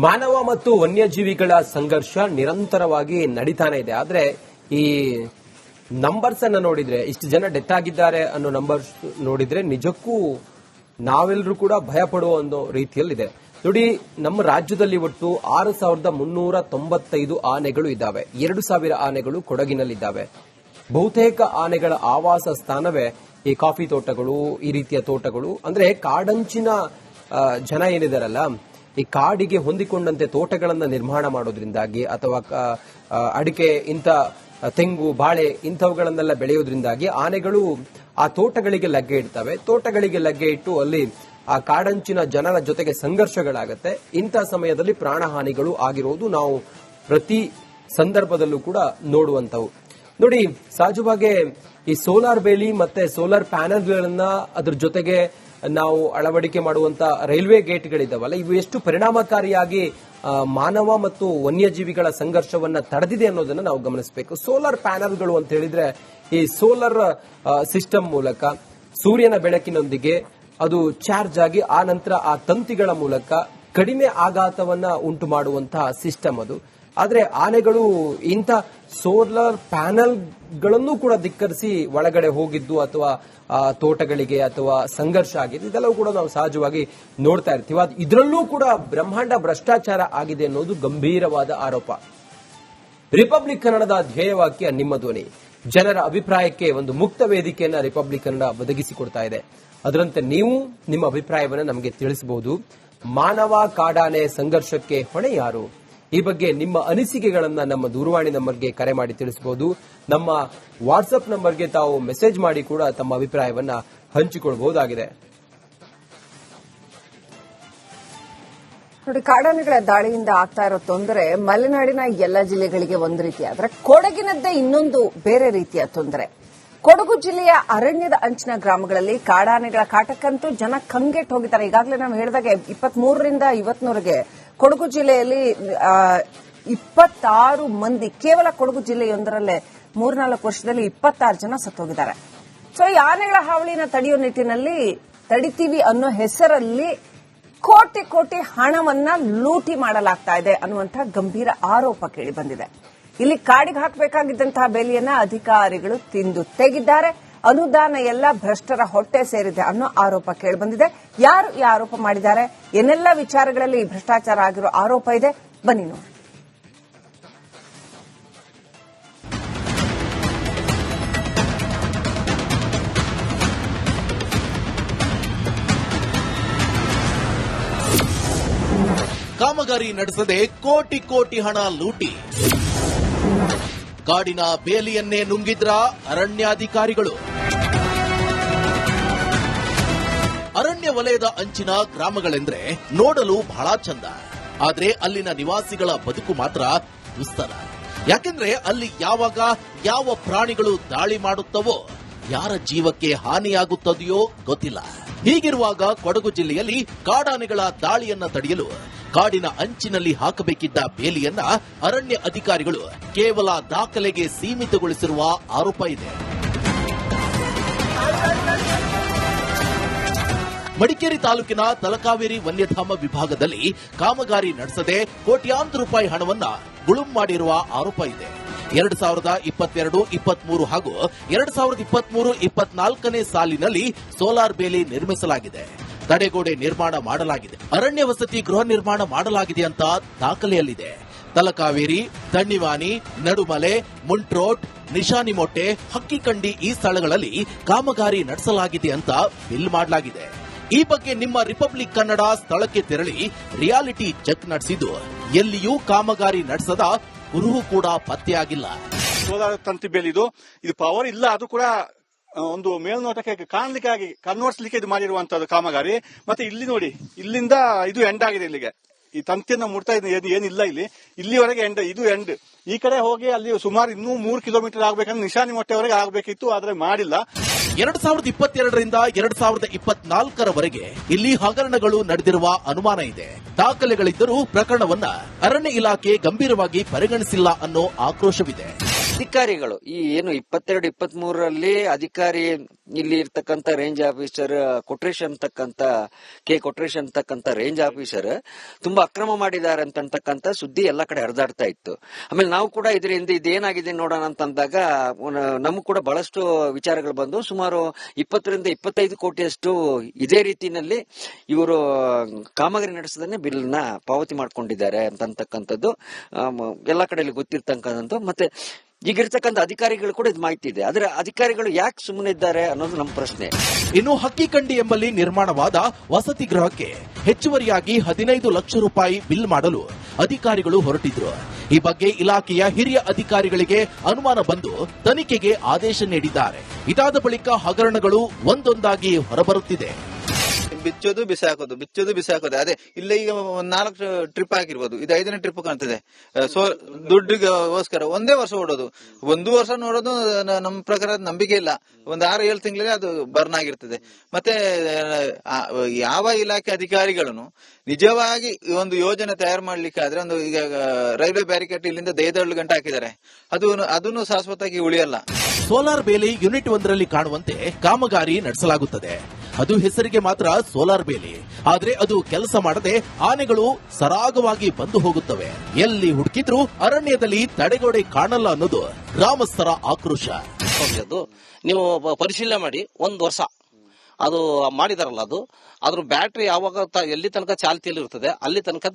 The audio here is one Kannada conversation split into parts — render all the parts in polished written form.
ಮಾನವ ಮತ್ತು ವನ್ಯಜೀವಿಗಳ ಸಂಘರ್ಷ ನಿರಂತರವಾಗಿ ನಡೀತಾನೆ ಇದೆ. ಆದ್ರೆ ಈ ನಂಬರ್ಸ್ ಅನ್ನ ನೋಡಿದ್ರೆ, ಇಷ್ಟು ಜನ ಡೆತ್ ಆಗಿದ್ದಾರೆ ಅನ್ನೋ ನಂಬರ್ಸ್ ನೋಡಿದ್ರೆ ನಿಜಕ್ಕೂ ನಾವೆಲ್ಲರೂ ಕೂಡ ಭಯ ಪಡುವ ಒಂದು ರೀತಿಯಲ್ಲಿದೆ. ನೋಡಿ, ನಮ್ಮ ರಾಜ್ಯದಲ್ಲಿ ಒಟ್ಟು 6,395 ಆನೆಗಳು ಇದ್ದಾವೆ. 2,000 ಆನೆಗಳು ಕೊಡಗಿನಲ್ಲಿದ್ದಾವೆ. ಬಹುತೇಕ ಆನೆಗಳ ಆವಾಸ ಸ್ಥಾನವೇ ಈ ಕಾಫಿ ತೋಟಗಳು, ಈ ರೀತಿಯ ತೋಟಗಳು. ಅಂದ್ರೆ ಕಾಡಂಚಿನ ಜನ ಏನಿದಾರಲ್ಲ, ಈ ಕಾಡಿಗೆ ಹೊಂದಿಕೊಂಡಂತೆ ತೋಟಗಳನ್ನ ನಿರ್ಮಾಣ ಮಾಡೋದ್ರಿಂದಾಗಿ ಅಥವಾ ಅಡಿಕೆ, ಇಂಥ ತೆಂಗು, ಬಾಳೆ ಇಂಥವುಗಳನ್ನೆಲ್ಲ ಬೆಳೆಯೋದ್ರಿಂದಾಗಿ ಆನೆಗಳು ಆ ತೋಟಗಳಿಗೆ ಲಗ್ಗೆ ಇಡ್ತವೆ. ತೋಟಗಳಿಗೆ ಲಗ್ಗೆ ಇಟ್ಟು ಅಲ್ಲಿ ಆ ಕಾಡಂಚಿನ ಜನರ ಜೊತೆಗೆ ಸಂಘರ್ಷಗಳಾಗತ್ತೆ. ಇಂಥ ಸಮಯದಲ್ಲಿ ಪ್ರಾಣಹಾನಿಗಳು ಆಗಿರೋದು ನಾವು ಪ್ರತಿ ಸಂದರ್ಭದಲ್ಲೂ ಕೂಡ ನೋಡುವಂತವು. ನೋಡಿ, ಸಹಜವಾಗಿ ಈ ಸೋಲಾರ್ ಬೇಲಿ ಮತ್ತೆ ಸೋಲಾರ್ ಪ್ಯಾನಲ್ಗಳನ್ನ ಅದ್ರ ಜೊತೆಗೆ ನಾವು ಅಳವಡಿಕೆ ಮಾಡುವಂತ ರೈಲ್ವೆ ಗೇಟ್ಗಳಿದ್ದಾವಲ್ಲ, ಇವು ಎಷ್ಟು ಪರಿಣಾಮಕಾರಿಯಾಗಿ ಮಾನವ ಮತ್ತು ವನ್ಯಜೀವಿಗಳ ಸಂಘರ್ಷವನ್ನ ತಡೆದಿದೆ ಅನ್ನೋದನ್ನ ನಾವು ಗಮನಿಸಬೇಕು. ಸೋಲಾರ್ ಪ್ಯಾನಲ್ಗಳು ಅಂತ ಹೇಳಿದ್ರೆ ಈ ಸೋಲಾರ್ ಸಿಸ್ಟಮ್ ಮೂಲಕ ಸೂರ್ಯನ ಬೆಳಕಿನೊಂದಿಗೆ ಅದು ಚಾರ್ಜ್ ಆಗಿ ಆ ನಂತರ ಆ ತಂತಿಗಳ ಮೂಲಕ ಕಡಿಮೆ ಆಘಾತವನ್ನ ಉಂಟು ಮಾಡುವಂತಹ ಸಿಸ್ಟಮ್ ಅದು. ಆದ್ರೆ ಆನೆಗಳು ಇಂಥ ಸೋಲಾರ್ ಪ್ಯಾನಲ್ಗಳನ್ನು ಕೂಡ ಧಿಕ್ಕರಿಸಿ ಒಳಗಡೆ ಹೋಗಿದ್ದು ಅಥವಾ ತೋಟಗಳಿಗೆ ಅಥವಾ ಸಂಘರ್ಷ ಆಗಿದೆ, ಇದೆಲ್ಲವೂ ಕೂಡ ನಾವು ಸಹಜವಾಗಿ ನೋಡ್ತಾ ಇರ್ತೀವಿ. ಇದರಲ್ಲೂ ಕೂಡ ಬ್ರಹ್ಮಾಂಡ ಭ್ರಷ್ಟಾಚಾರ ಆಗಿದೆ ಅನ್ನೋದು ಗಂಭೀರವಾದ ಆರೋಪ. ರಿಪಬ್ಲಿಕ್ ಕನ್ನಡದ ಧ್ಯೇಯವಾಕ್ಯ ನಿಮ್ಮ ಧ್ವನಿ. ಜನರ ಅಭಿಪ್ರಾಯಕ್ಕೆ ಒಂದು ಮುಕ್ತ ವೇದಿಕೆಯನ್ನ ರಿಪಬ್ಲಿಕ್ ಕನ್ನಡ ಒದಗಿಸಿಕೊಡ್ತಾ ಇದೆ. ಅದರಂತೆ ನೀವು ನಿಮ್ಮ ಅಭಿಪ್ರಾಯವನ್ನು ನಮಗೆ ತಿಳಿಸಬಹುದು. ಮಾನವ ಕಾಡಾನೆ ಸಂಘರ್ಷಕ್ಕೆ ಹೊಣೆ ಯಾರು? ಈ ಬಗ್ಗೆ ನಿಮ್ಮ ಅನಿಸಿಕೆಗಳನ್ನ ನಮ್ಮ ದೂರವಾಣಿ ನಂಬರ್ಗೆ ಕರೆ ಮಾಡಿ ತಿಳಿಸಬಹುದು. ನಮ್ಮ ವಾಟ್ಸ್ಆಪ್ ನಂಬರ್ಗೆ ತಾವು ಮೆಸೇಜ್ ಮಾಡಿ ಕೂಡ ತಮ್ಮ ಅಭಿಪ್ರಾಯವನ್ನ ಹಂಚಿಕೊಳ್ಳಬಹುದಾಗಿದೆ. ನೋಡಿ, ಕಾಡಾನೆಗಳ ದಾಳಿಯಿಂದ ಆಗ್ತಾ ಇರೋ ತೊಂದರೆ ಮಲೆನಾಡಿನ ಎಲ್ಲ ಜಿಲ್ಲೆಗಳಿಗೆ ಒಂದು ರೀತಿ ಆದ್ರೆ ಕೊಡಗಿನದ್ದೇ ಇನ್ನೊಂದು ಬೇರೆ ರೀತಿಯ ತೊಂದರೆ. ಕೊಡಗು ಜಿಲ್ಲೆಯ ಅರಣ್ಯದ ಅಂಚಿನ ಗ್ರಾಮಗಳಲ್ಲಿ ಕಾಡಾನೆಗಳ ಕಾಟಕ್ಕಂತೂ ಜನ ಕಂಗೆಟ್ಟು ಹೋಗಿದ್ದಾರೆ. ಈಗಾಗಲೇ ನಾವು ಹೇಳಿದಾಗೆ 23ರಿಂದ ಇವತ್ತಿನವರೆಗೆ ಕೊಡಗು ಜಿಲ್ಲೆಯಲ್ಲಿ 26 ಮಂದಿ, ಕೇವಲ ಕೊಡಗು ಜಿಲ್ಲೆಯೊಂದರಲ್ಲೇ 3-4 ವರ್ಷದಲ್ಲಿ 26 ಜನ ಸತ್ತೋಗಿದ್ದಾರೆ. ಸೊ ಈ ಆನೆಗಳ ಹಾವಳಿನ ತಡೆಯೋ ನಿಟ್ಟಿನಲ್ಲಿ ತಡಿತೀವಿ ಅನ್ನೋ ಹೆಸರಲ್ಲಿ ಕೋಟಿ ಕೋಟಿ ಹಣವನ್ನ ಲೂಟಿ ಮಾಡಲಾಗ್ತಾ ಇದೆ ಅನ್ನುವಂಥ ಗಂಭೀರ ಆರೋಪ ಕೇಳಿ ಬಂದಿದೆ. ಇಲ್ಲಿ ಕಾಡಿಗೆ ಹಾಕಬೇಕಾಗಿದ್ದಂತಹ ಬೇಲಿಯನ್ನ ಅಧಿಕಾರಿಗಳು ತಿಂದು ತೆಗಿದ್ದಾರೆ. ಅನುದಾನ ಎಲ್ಲ ಭ್ರಷ್ಟರ ಹೊಟ್ಟೆ ಸೇರಿದೆ ಅನ್ನೋ ಆರೋಪ ಕೇಳಿಬಂದಿದೆ. ಯಾರು ಈ ಆರೋಪ ಮಾಡಿದ್ದಾರೆ, ಏನೆಲ್ಲ ವಿಚಾರಗಳಲ್ಲಿ ಭ್ರಷ್ಟಾಚಾರ ಆಗಿರೋ ಆರೋಪ ಇದೆ, ಬನ್ನಿ ನೋಡಿ. ಕಾಮಗಾರಿ ನಡೆಸದೆ ಕೋಟಿ ಕೋಟಿ ಹಣ ಲೂಟಿ. ಕಾಡಿನ ಬೇಲಿಯನ್ನೇ ನುಂಗಿದ್ರ ಅರಣ್ಯಾಧಿಕಾರಿಗಳು. ಅರಣ್ಯ ವಲಯದ ಅಂಚಿನ ಗ್ರಾಮಗಳೆಂದ್ರೆ ನೋಡಲು ಬಹಳ ಚಂದ, ಆದ್ರೆ ಅಲ್ಲಿನ ನಿವಾಸಿಗಳ ಬದುಕು ಮಾತ್ರ ದುಸ್ತರ. ಯಾಕೆಂದ್ರೆ ಅಲ್ಲಿ ಯಾವಾಗ ಯಾವ ಪ್ರಾಣಿಗಳು ದಾಳಿ ಮಾಡುತ್ತವೋ, ಯಾರ ಜೀವಕ್ಕೆ ಹಾನಿಯಾಗುತ್ತದೆಯೋ ಗೊತ್ತಿಲ್ಲ. ಹೀಗಿರುವಾಗ ಕೊಡಗು ಜಿಲ್ಲೆಯಲ್ಲಿ ಕಾಡಾನೆಗಳ ದಾಳಿಯನ್ನ ತಡೆಯಲು ಕಾಡಿನ ಅಂಚಿನಲ್ಲಿ ಹಾಕಬೇಕಿದ್ದ ಬೇಲಿಯನ್ನ ಅರಣ್ಯ ಅಧಿಕಾರಿಗಳು ಕೇವಲ ದಾಖಲೆಗೆ ಸೀಮಿತಗೊಳಿಸಿರುವ ಆರೋಪ ಇದೆ. ಮಡಿಕೇರಿ ತಾಲೂಕಿನ ತಲಕಾವೇರಿ ವನ್ಯಧಾಮ ವಿಭಾಗದಲ್ಲಿ ಕಾಮಗಾರಿ ನಡೆಸದೆ ಕೋಟ್ಯಾಂತರ ರೂಪಾಯಿ ಹಣವನ್ನ ಗುಳುಂ ಮಾಡಿರುವ ಆರೋಪ ಇದೆ. 2022-23 ಹಾಗೂ 2023-24ನೇ ಸಾಲಿನಲ್ಲಿ ಸೋಲಾರ್ ಬೇಲಿ ನಿರ್ಮಿಸಲಾಗಿದೆ. ತಡೆಗೋಡೆ ನಿರ್ಮಾಣ ಮಾಡಲಾಗಿದೆ. ಅರಣ್ಯ ವಸತಿ ಗೃಹ ನಿರ್ಮಾಣ ಮಾಡಲಾಗಿದೆ ಅಂತ ದಾಖಲೆಯಲ್ಲಿದೆ. ತಲಕಾವೇರಿ, ತಣ್ಣಿವಾನಿ, ನಡುಮಲೆ, ಮುಂಟ್ರೋಟ್, ನಿಶಾನಿಮೊಟ್ಟೆ, ಹಕ್ಕಿಕಂಡಿ ಈ ಸ್ಥಳಗಳಲ್ಲಿ ಕಾಮಗಾರಿ ನಡೆಸಲಾಗಿದೆ ಅಂತ ಬಿಲ್ ಮಾಡಲಾಗಿದೆ. ಈ ಬಗ್ಗೆ ನಿಮ್ಮ ರಿಪಬ್ಲಿಕ್ ಕನ್ನಡ ಸ್ಥಳಕ್ಕೆ ತೆರಳಿ ರಿಯಾಲಿಟಿ ಚೆಕ್ ನಡೆಸಿದ್ದು ಎಲ್ಲಿಯೂ ಕಾಮಗಾರಿ ನಡೆಸದ ಕುರುಹು ಕೂಡ ಪತ್ತೆಯಾಗಿಲ್ಲ. ಸೋಲಾರ್ ತಂತಿ ಬೇಲಿ ಇದು ಪವರ್ ಇಲ್ಲ, ಅದು ಕೂಡ ಒಂದು ಮೇಲ್ನೋಟಕ್ಕೆ ಕಾಣಲಿಕ್ಕಾಗಿ ಕನ್ವರ್ಸ್ಲಿಕ್ಕೆ ಇದು ಮಾಡಿರುವಂತದ್ದು ಕಾಮಗಾರಿ. ಮತ್ತೆ ಇಲ್ಲಿ ನೋಡಿ, ಇಲ್ಲಿಂದ ಇದು ಎಂಡ್ ಆಗಿದೆ. ಇಲ್ಲಿಗೆ ಈ ತಂತಿಯನ್ನ ಮುಟ್ತಾ ಏನಿಲ್ಲ, ಇಲ್ಲಿವರೆಗೆ ಎಂಡ್, ಇದು ಎಂಡ್. ಈ ಕಡೆ ಹೋಗಿ ಅಲ್ಲಿ ಸುಮಾರು ಇನ್ನೂ 3 ಕಿಲೋಮೀಟರ್ ಆಗ್ಬೇಕಂದ್ರೆ ನಿಶಾನಿ ಮೊಟ್ಟೆವರೆಗೆ ಆಗಬೇಕಿತ್ತು, ಆದ್ರೆ ಮಾಡಿಲ್ಲ. 2022ರಿಂದ 2024ರವರೆಗೆ ಇಲ್ಲಿ ಹಗರಣಗಳು ನಡೆದಿರುವ ಅನುಮಾನ ಇದೆ. ದಾಖಲೆಗಳಿದ್ದರೂ ಪ್ರಕರಣವನ್ನ ಅರಣ್ಯ ಇಲಾಖೆ ಗಂಭೀರವಾಗಿ ಪರಿಗಣಿಸಿಲ್ಲ ಅನ್ನೋ ಆಕ್ರೋಶವಿದೆ. ಅಧಿಕಾರಿಗಳು ಈ ಏನು 22-23ರಲ್ಲಿ ಅಧಿಕಾರಿ ಇಲ್ಲಿ ಇರ್ತಕ್ಕಂಥ ರೇಂಜ್ ಆಫೀಸರ್ ಕೊಟ್ರೇಶನ್ ಅಂತಕ್ಕಂಥ ರೇಂಜ್ ಆಫೀಸರ್ ತುಂಬಾ ಅಕ್ರಮ ಮಾಡಿದ್ದಾರೆ ಅಂತಕ್ಕಂಥ ಸುದ್ದಿ ಎಲ್ಲಾ ಕಡೆ ಹರಿದಾಡ್ತಾ ಇತ್ತು. ಆಮೇಲೆ ನಾವು ಕೂಡ ಇದರಿಂದ ಇದೇನಾಗಿದೆ ನೋಡೋಣ ಅಂತಂದಾಗ ನಮಗೂ ಕೂಡ ಬಹಳಷ್ಟು ವಿಚಾರಗಳು ಬಂದು ಸುಮಾರು 20-25 ಕೋಟಿಯಷ್ಟು ಇದೇ ರೀತಿಯಲ್ಲಿ ಇವರು ಕಾಮಗಾರಿ ನಡೆಸದೇ ಬಿಲ್ ನ ಪಾವತಿ ಮಾಡ್ಕೊಂಡಿದ್ದಾರೆ ಅಂತಕ್ಕಂಥದ್ದು ಎಲ್ಲಾ ಕಡೆಯಲ್ಲಿ ಗೊತ್ತಿರ್ತಕ್ಕಂಥದ್ದು. ಮತ್ತೆ ಈಗಿರ್ತಕ್ಕಂಥ ಅಧಿಕಾರಿಗಳು ಕೂಡ ಇದು ಮಾಹಿತಿ ಇದೆ. ಆದ್ರೆ ಅಧಿಕಾರಿಗಳು ಯಾಕೆ ಸುಮ್ಮನೆ ಇದ್ದಾರೆ ಅನ್ನೋದು ನಮ್ಮ ಪ್ರಶ್ನೆ. ಇನ್ನು ಹಕ್ಕಿಕಂಡಿ ಎಂಬಲ್ಲಿ ನಿರ್ಮಾಣವಾದ ವಸತಿ ಗೃಹಕ್ಕೆ ಹೆಚ್ಚುವರಿಯಾಗಿ 15 ಲಕ್ಷ ರೂಪಾಯಿ ಬಿಲ್ ಮಾಡಲು ಅಧಿಕಾರಿಗಳು ಹೊರಟಿದ್ರು. ಈ ಬಗ್ಗೆ ಇಲಾಖೆಯ ಹಿರಿಯ ಅಧಿಕಾರಿಗಳಿಗೆ ಅನುಮಾನ ಬಂದು ತನಿಖೆಗೆ ಆದೇಶ ನೀಡಿದ್ದಾರೆ. ಇದಾದ ಬಳಿಕ ಹಗರಣಗಳು ಒಂದೊಂದಾಗಿ ಹೊರಬರುತ್ತಿದೆ. ಬಿಚ್ಚೋದು ಬಿಸಾಕೋದು ಅದೇ ಇಲ್ಲ. ಈಗ 4 ಟ್ರಿಪ್ ಹಾಕಿರ್ಬೋದು, ಇದು 5ನೇ ಟ್ರಿಪ್ ಕಾಣ್ತದೆ. ದುಡ್ಡಿಗೋಸ್ಕರ ಒಂದೇ ವರ್ಷ ಓಡೋದು, 1 ವರ್ಷ ನೋಡೋದು ನಮ್ಮ ಪ್ರಕಾರ ನಂಬಿಕೆ ಇಲ್ಲ. ಒಂದು 6-7 ತಿಂಗಳಲ್ಲಿ ಅದು ಬರ್ನ್ ಆಗಿರ್ತದೆ. ಮತ್ತೆ ಯಾವ ಇಲಾಖೆ ಅಧಿಕಾರಿಗಳನ್ನು ನಿಜವಾಗಿ ಒಂದು ಯೋಜನೆ ತಯಾರು ಮಾಡ್ಲಿಕ್ಕೆ ಆದ್ರೆ ಒಂದು ಈಗ ರೈಲ್ವೆ ಬ್ಯಾರಿಕೇಡ್ ಇಲ್ಲಿಂದ 5 ಗಂಟೆ ಹಾಕಿದ್ದಾರೆ, ಅದನ್ನು ಶಾಶ್ವತವಾಗಿ ಉಳಿಯಲ್ಲ. ಸೋಲಾರ್ ಬೇಲಿ ಯೂನಿಟ್ 1ರಲ್ಲಿ ಕಾಣುವಂತೆ ಕಾಮಗಾರಿ ನಡೆಸಲಾಗುತ್ತದೆ. ಅದು ಹೆಸರಿಗೆ ಮಾತ್ರ ಸೋಲಾರ್ ಬೇಲಿ, ಆದ್ರೆ ಅದು ಕೆಲಸ ಮಾಡದೆ ಆನೆಗಳು ಸರಾಗವಾಗಿ ಬಂದು ಹೋಗುತ್ತವೆ. ಎಲ್ಲಿ ಹುಡುಕಿದ್ರೂ ಅರಣ್ಯದಲ್ಲಿ ತಡೆಗೋಡೆ ಕಾಣಲ್ಲ ಅನ್ನೋದು ಗ್ರಾಮಸ್ಥರ ಆಕ್ರೋಶ. ನೀವು ಪರಿಶೀಲನೆ ಮಾಡಿ 1 ವರ್ಷ ಅದು ಮಾಡಿದಾರಲ್ಲ, ಅದ್ರ ಬ್ಯಾಟ್ರಿ ಯಾವಾಗ ಎಲ್ಲಿ ತನಕ ಚಾಲ್ತಿಯಲ್ಲಿ ಇರ್ತದೆ ಅಲ್ಲಿ ತನಕ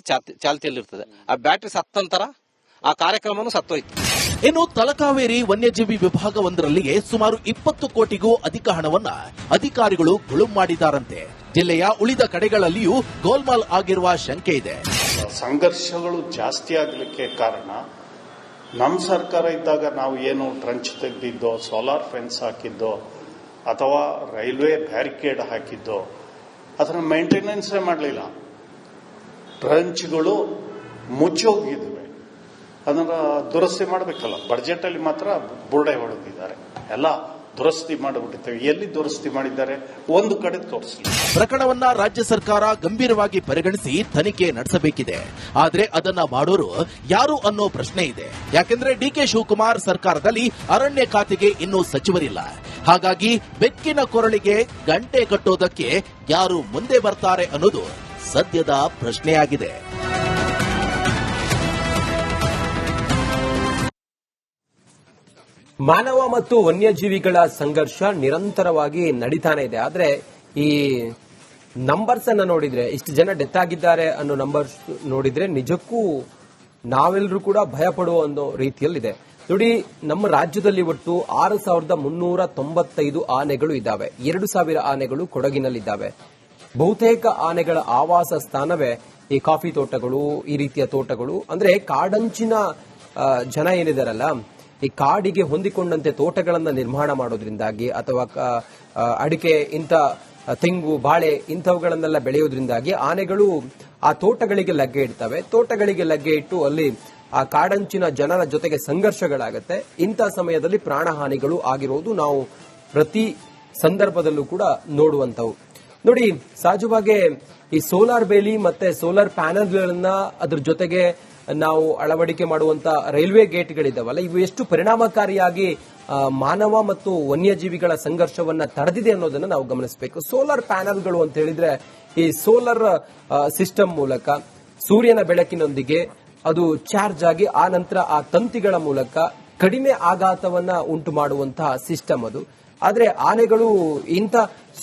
ಚಾಲ್ತಿಯಲ್ಲಿ ಇರ್ತದೆ. ಆ ಬ್ಯಾಟ್ರಿ ಸತ್ತಂತರ ಆ ಕಾರ್ಯಕ್ರಮನೂ ಸತ್ತೋಯ್ತು. ಇನ್ನು ತಲಕಾವೇರಿ ವನ್ಯಜೀವಿ ವಿಭಾಗ 1ರಲ್ಲಿಯೇ ಸುಮಾರು 20 ಕೋಟಿಗೂ ಅಧಿಕ ಹಣವನ್ನ ಅಧಿಕಾರಿಗಳು ಗುಳುಂ ಮಾಡಿದ್ದಾರಂತೆ. ಜಿಲ್ಲೆಯ ಉಳಿದ ಕಡೆಗಳಲ್ಲಿಯೂ ಗೋಲ್ಮಾಲ್ ಆಗಿರುವ ಶಂಕೆ ಇದೆ. ಸಂಘರ್ಷಗಳು ಜಾಸ್ತಿ ಆಗಲಿಕ್ಕೆ ಕಾರಣ ನಮ್ಮ ಸರ್ಕಾರ ಇದ್ದಾಗ ನಾವು ಏನು ಟ್ರಂಚ್ ತೆಗೆದಿದ್ದೋ, ಸೋಲಾರ್ ಫೆನ್ಸ್ ಹಾಕಿದ್ದೋ ಅಥವಾ ರೈಲ್ವೆ ಬ್ಯಾರಿಕೇಡ್ ಹಾಕಿದ್ದೋ ಅದನ್ನ ಮೇಂಟೆನೆನ್ಸೇ ಮಾಡಲಿಲ್ಲ. ಟ್ರಂಚ್ಗಳು ಮುಚ್ಚೋಗಿದ್ವಿ, ಅದನ್ನ ದುರಸ್ತಿ ಮಾಡಬೇಕಲ್ಲ. ಬಜೆಟ್ ಅಲ್ಲಿ ಮಾತ್ರ ಬುರ್ಡೆ ಹೊಡೆದಿದ್ದಾರೆ, ಎಲ್ಲ ದುರಸ್ತಿ ಮಾಡಿಬಿಟ್ಟಿದ್ದೇವೆ. ಎಲ್ಲಿ ದುರಸ್ತಿ ಮಾಡಿದ್ದಾರೆ ಒಂದು ಕಡೆ ತೋರಿಸಲಿ. ಪ್ರಕರಣವನ್ನ ರಾಜ್ಯ ಸರ್ಕಾರ ಗಂಭೀರವಾಗಿ ಪರಿಗಣಿಸಿ ತನಿಖೆ ನಡೆಸಬೇಕಿದೆ. ಆದ್ರೆ ಅದನ್ನ ಮಾಡೋರು ಯಾರು ಅನ್ನೋ ಪ್ರಶ್ನೆ ಇದೆ. ಯಾಕೆಂದ್ರೆ ಡಿಕೆ ಶಿವಕುಮಾರ್ ಸರ್ಕಾರದಲ್ಲಿ ಅರಣ್ಯ ಖಾತೆಗೆ ಇನ್ನೂ ಸಚಿವರಿಲ್ಲ. ಹಾಗಾಗಿ ಬೆಕ್ಕಿನ ಕೊರಳಿಗೆ ಗಂಟೆ ಕಟ್ಟೋದಕ್ಕೆ ಯಾರು ಮುಂದೆ ಬರ್ತಾರೆ ಅನ್ನೋದು ಸದ್ಯದ ಪ್ರಶ್ನೆಯಾಗಿದೆ. ಮಾನವ ಮತ್ತು ವನ್ಯಜೀವಿಗಳ ಸಂಘರ್ಷ ನಿರಂತರವಾಗಿ ನಡೀತಾನೆ ಇದೆ. ಆದ್ರೆ ಈ ನಂಬರ್ಸ್ ಅನ್ನ ನೋಡಿದ್ರೆ, ಇಷ್ಟು ಜನ ಡೆತ್ ಆಗಿದ್ದಾರೆ ಅನ್ನೋ ನಂಬರ್ಸ್ ನೋಡಿದ್ರೆ ನಿಜಕ್ಕೂ ನಾವೆಲ್ಲರೂ ಕೂಡ ಭಯ ಪಡುವ ಅನ್ನೋ ರೀತಿಯಲ್ಲಿದೆ. ನೋಡಿ, ನಮ್ಮ ರಾಜ್ಯದಲ್ಲಿ ಒಟ್ಟು 6,395 ಆನೆಗಳು ಇದ್ದಾವೆ. 2,000 ಆನೆಗಳು ಕೊಡಗಿನಲ್ಲಿದ್ದಾವೆ. ಬಹುತೇಕ ಆನೆಗಳ ಆವಾಸ ಸ್ಥಾನವೇ ಈ ಕಾಫಿ ತೋಟಗಳು, ಈ ರೀತಿಯ ತೋಟಗಳು. ಅಂದ್ರೆ ಕಾಡಂಚಿನ ಜನ ಏನಿದಾರಲ್ಲ, ಈ ಕಾಡಿಗೆ ಹೊಂದಿಕೊಂಡಂತೆ ತೋಟಗಳನ್ನ ನಿರ್ಮಾಣ ಮಾಡೋದ್ರಿಂದಾಗಿ ಅಥವಾ ಅಡಿಕೆ, ಇಂಥ ತೆಂಗು, ಬಾಳೆ ಇಂಥವುಗಳನ್ನೆಲ್ಲ ಬೆಳೆಯೋದ್ರಿಂದಾಗಿ ಆನೆಗಳು ಆ ತೋಟಗಳಿಗೆ ಲಗ್ಗೆ ಇಡ್ತವೆ. ತೋಟಗಳಿಗೆ ಲಗ್ಗೆ ಇಟ್ಟು ಅಲ್ಲಿ ಆ ಕಾಡಂಚಿನ ಜನರ ಜೊತೆಗೆ ಸಂಘರ್ಷಗಳಾಗತ್ತೆ. ಇಂಥ ಸಮಯದಲ್ಲಿ ಪ್ರಾಣಹಾನಿಗಳು ಆಗಿರೋದು ನಾವು ಪ್ರತಿ ಸಂದರ್ಭದಲ್ಲೂ ಕೂಡ ನೋಡುವಂತವು. ನೋಡಿ, ಸಹಜವಾಗಿ ಈ ಸೋಲಾರ್ ಬೇಲಿ ಮತ್ತೆ ಸೋಲಾರ್ ಪ್ಯಾನಲ್ಗಳನ್ನ ಅದ್ರ ಜೊತೆಗೆ ನಾವು ಅಳವಡಿಕೆ ಮಾಡುವಂತ ರೈಲ್ವೆ ಗೇಟ್ಗಳಿದ್ದಾವಲ್ಲ, ಇವು ಎಷ್ಟು ಪರಿಣಾಮಕಾರಿಯಾಗಿ ಮಾನವ ಮತ್ತು ವನ್ಯಜೀವಿಗಳ ಸಂಘರ್ಷವನ್ನ ತಡೆದಿದೆ ಅನ್ನೋದನ್ನ ನಾವು ಗಮನಿಸಬೇಕು. ಸೋಲಾರ್ ಪ್ಯಾನಲ್ಗಳು ಅಂತ ಹೇಳಿದ್ರೆ ಈ ಸೋಲಾರ್ ಸಿಸ್ಟಮ್ ಮೂಲಕ ಸೂರ್ಯನ ಬೆಳಕಿನೊಂದಿಗೆ ಅದು ಚಾರ್ಜ್ ಆಗಿ ಆ ನಂತರ ಆ ತಂತಿಗಳ ಮೂಲಕ ಕಡಿಮೆ ಆಘಾತವನ್ನ ಉಂಟು ಮಾಡುವಂತಹ ಸಿಸ್ಟಮ್ ಅದು. ಆದ್ರೆ ಆನೆಗಳು ಇಂಥ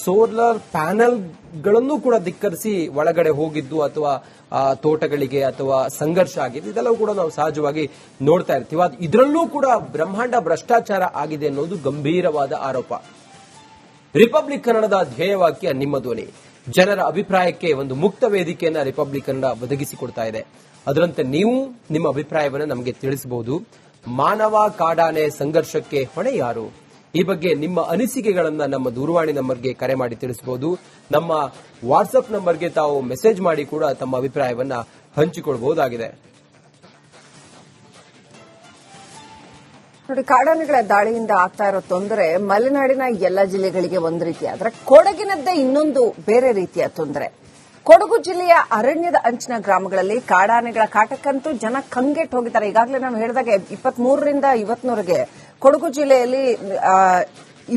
ಸೋಲಾರ್ ಪ್ಯಾನಲ್ಗಳನ್ನು ಕೂಡ ಧಿಕ್ಕರಿಸಿ ಒಳಗಡೆ ಹೋಗಿದ್ದು ಅಥವಾ ತೋಟಗಳಿಗೆ ಅಥವಾ ಸಂಘರ್ಷ ಆಗಿದ್ದು ಇದೆಲ್ಲವೂ ಕೂಡ ನಾವು ಸಹಜವಾಗಿ ನೋಡ್ತಾ ಇರ್ತೀವಿ. ಇದರಲ್ಲೂ ಕೂಡ ಬ್ರಹ್ಮಾಂಡ ಭ್ರಷ್ಟಾಚಾರ ಆಗಿದೆ ಅನ್ನೋದು ಗಂಭೀರವಾದ ಆರೋಪ. ರಿಪಬ್ಲಿಕ್ ಕನ್ನಡದ ಧ್ಯೇಯವಾಕ್ಯ ನಿಮ್ಮ ಧ್ವನಿ. ಜನರ ಅಭಿಪ್ರಾಯಕ್ಕೆ ಒಂದು ಮುಕ್ತ ವೇದಿಕೆಯನ್ನ ರಿಪಬ್ಲಿಕ್ ಕನ್ನಡ ಒದಗಿಸಿಕೊಡ್ತಾ ಇದೆ. ಅದರಂತೆ ನೀವು ನಿಮ್ಮ ಅಭಿಪ್ರಾಯವನ್ನು ನಮಗೆ ತಿಳಿಸಬಹುದು. ಮಾನವ ಕಾಡಾನೆ ಸಂಘರ್ಷಕ್ಕೆ ಹೊಣೆ ಯಾರು? ಈ ಬಗ್ಗೆ ನಿಮ್ಮ ಅನಿಸಿಕೆಗಳನ್ನ ನಮ್ಮ ದೂರವಾಣಿ ನಂಬರ್ಗೆ ಕರೆ ಮಾಡಿ ತಿಳಿಸಬಹುದು. ನಮ್ಮ ವಾಟ್ಸ್ಆಪ್ ನಂಬರ್ಗೆ ತಾವು ಮೆಸೇಜ್ ಮಾಡಿ ಕೂಡ ತಮ್ಮ ಅಭಿಪ್ರಾಯವನ್ನ ಹಂಚಿಕೊಳ್ಳಬಹುದಾಗಿದೆ. ನೋಡಿ, ಕಾಡಾನೆಗಳ ದಾಳಿಯಿಂದ ಆಗ್ತಾ ಇರೋ ತೊಂದರೆ ಮಲೆನಾಡಿನ ಎಲ್ಲ ಜಿಲ್ಲೆಗಳಿಗೆ ಒಂದು ರೀತಿ ಆದ್ರೆ ಕೊಡಗಿನದ್ದೇ ಇನ್ನೊಂದು ಬೇರೆ ರೀತಿಯ ತೊಂದರೆ. ಕೊಡಗು ಜಿಲ್ಲೆಯ ಅರಣ್ಯದ ಅಂಚಿನ ಗ್ರಾಮಗಳಲ್ಲಿ ಕಾಡಾನೆಗಳ ಕಾಟಕ್ಕಂತೂ ಜನ ಕಂಗೆಟ್ಟು ಹೋಗಿದ್ದಾರೆ. ಈಗಾಗಲೇ ನಾವು ಹೇಳಿದಾಗೆ 23ರಿಂದ ಇವತ್ತಿನವರೆಗೆ ಕೊಡಗು ಜಿಲ್ಲೆಯಲ್ಲಿ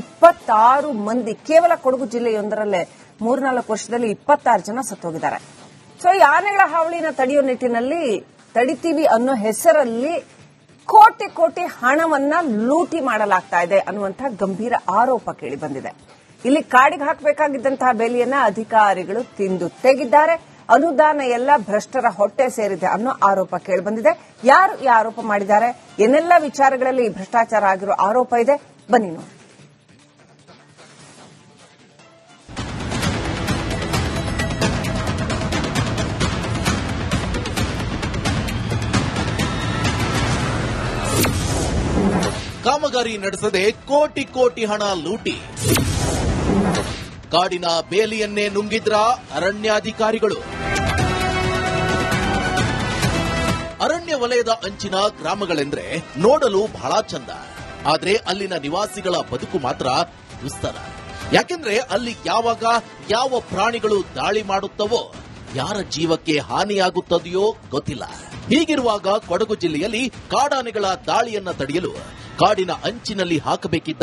26 ಮಂದಿ, ಕೇವಲ ಕೊಡಗು ಜಿಲ್ಲೆಯೊಂದರಲ್ಲೇ 3-4 ವರ್ಷದಲ್ಲಿ 26 ಜನ ಸತ್ತೋಗಿದ್ದಾರೆ. ಸೊ ಈ ಆನೆಗಳ ಹಾವಳಿನ ತಡೆಯೋ ನಿಟ್ಟಿನಲ್ಲಿ ತಡಿತೀವಿ ಅನ್ನೋ ಹೆಸರಲ್ಲಿ ಕೋಟಿ ಕೋಟಿ ಹಣವನ್ನ ಲೂಟಿ ಮಾಡಲಾಗ್ತಾ ಇದೆ ಅನ್ನುವಂತಹ ಗಂಭೀರ ಆರೋಪ ಕೇಳಿ ಬಂದಿದೆ. ಇಲ್ಲಿ ಕಾಡಿಗೆ ಹಾಕಬೇಕಾಗಿದ್ದಂತಹ ಬೇಲಿಯನ್ನ ಅಧಿಕಾರಿಗಳು ತಿಂದು ತೆಗಿದ್ದಾರೆ. ಅನುದಾನ ಎಲ್ಲ ಭ್ರಷ್ಟರ ಹೊಟ್ಟೆ ಸೇರಿದೆ ಅನ್ನೋ ಆರೋಪ ಕೇಳಿಬಂದಿದೆ. ಯಾರು ಈ ಆರೋಪ ಮಾಡಿದ್ದಾರೆ, ಏನೆಲ್ಲ ವಿಚಾರಗಳಲ್ಲಿ ಭ್ರಷ್ಟಾಚಾರ ಆಗಿರೋ ಆರೋಪ ಇದೆ, ಬನ್ನಿ ನೋಡಿ. ಕಾಮಗಾರಿ ನಡೆಸದೆ ಕೋಟಿ ಕೋಟಿ ಹಣ ಲೂಟಿ, ಕಾಡಿನ ಬೇಲಿಯನ್ನೇ ನುಂಗಿದ್ರ ಅರಣ್ಯಾಧಿಕಾರಿಗಳು. ಅರಣ್ಯ ವಲಯದ ಅಂಚಿನ ಗ್ರಾಮಗಳೆಂದ್ರೆ ನೋಡಲು ಬಹಳ ಚಂದ, ಆದ್ರೆ ಅಲ್ಲಿನ ನಿವಾಸಿಗಳ ಬದುಕು ಮಾತ್ರ ದುಸ್ತರ. ಯಾಕೆಂದ್ರೆ ಅಲ್ಲಿ ಯಾವಾಗ ಯಾವ ಪ್ರಾಣಿಗಳು ದಾಳಿ ಮಾಡುತ್ತವೋ, ಯಾರ ಜೀವಕ್ಕೆ ಹಾನಿಯಾಗುತ್ತದೆಯೋ ಗೊತ್ತಿಲ್ಲ. ಹೀಗಿರುವಾಗ ಕೊಡಗು ಜಿಲ್ಲೆಯಲ್ಲಿ ಕಾಡಾನೆಗಳ ದಾಳಿಯನ್ನ ತಡೆಯಲು ಕಾಡಿನ ಅಂಚಿನಲ್ಲಿ ಹಾಕಬೇಕಿದ್ದ